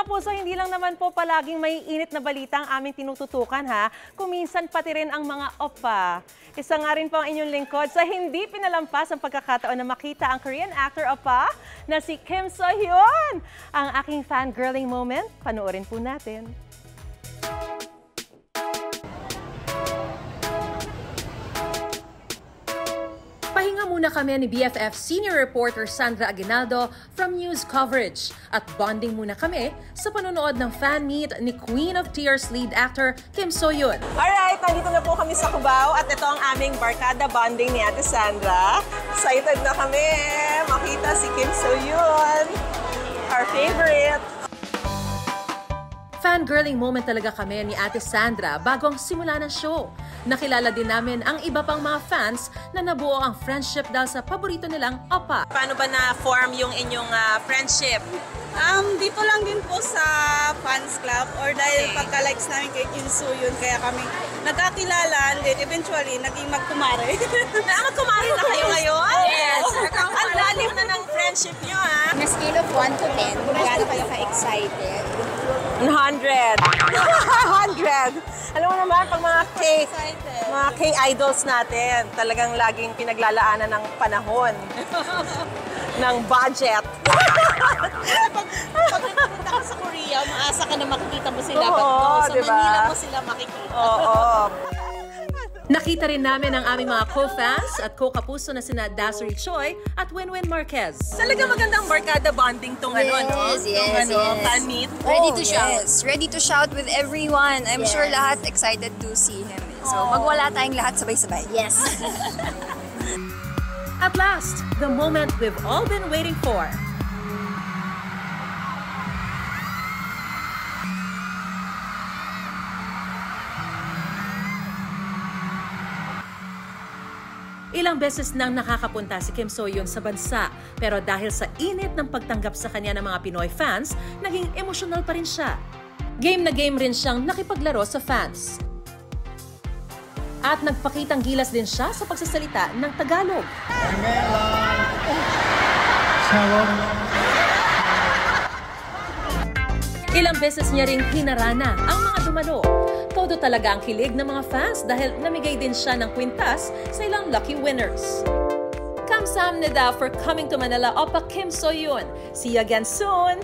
kapuso, hindi lang naman po palaging may init na balita ang aming tinututukan ha. Kuminsan pati rin ang mga oppa. Isa nga rin po ang inyong lingkod sa hindi pinalampas ang pagkakataon na makita ang Korean actor oppa na si Kim So-hyun. Ang aking fangirling moment, panoorin po natin. Pahinga muna kami ni BFF senior reporter Sandra Aguinaldo from news coverage at bonding muna kami sa panonood ng fan meet ni Queen of Tears lead actor Kim So-hyun. Alright, nandito na po kami sa Cubao at ito ang aming barkada bonding ni Ate Sandra. Excited na kami makita si Kim So-hyun, our favorite. Fangirling moment talaga kami ni Ate Sandra bago ang simula ng show. Nakilala din namin ang iba pang mga fans na nabuo ang friendship dahil sa paborito nilang oppa. Paano ba na-form yung inyong friendship? Dito lang din po sa fans club or dahil pagka-likes namin kay Kim So-hyun kaya kami nagkakilala and then eventually naging magkumare. Magkumare na kayo ngayon? Yes! Ang lalim na ng friendship nyo ha? Na scale of 1 to 10, kung gaano kayo ka-excited? 100! 100! Alam mo naman, pag mga K-idols natin, talagang laging pinaglalaanan ng panahon, ng budget. Pag pupunta ka sa Korea, maasa ka na makikita mo sila. Oo, sa diba? Manila mo sila makikita. Oo. Nakita rin namin ang aming mga co-fans at co-kapuso na sina Dasuri Choi at Winwin Marquez. Talaga magandang barkada bonding tong fan meet. Ready to shout. Ready to shout with everyone. I'm sure lahat excited to see him. So magwala tayong lahat sabay-sabay. Yes. At last, the moment we've all been waiting for. Ilang beses nang nakakapunta si Kim So-hyun sa bansa, pero dahil sa init ng pagtanggap sa kanya ng mga Pinoy fans, naging emosyonal pa rin siya. Game na game rin siyang nakipaglaro sa fans. At nagpakitang gilas din siya sa pagsasalita ng Tagalog. Ilang beses niya ring hinarana ang mga dumalo. Todo talaga ang kilig ng mga fans dahil namigay din siya ng kwintas sa ilang lucky winners. Kamsahamnida for coming to Manila, Oppa Kim So-hyun. See you again soon!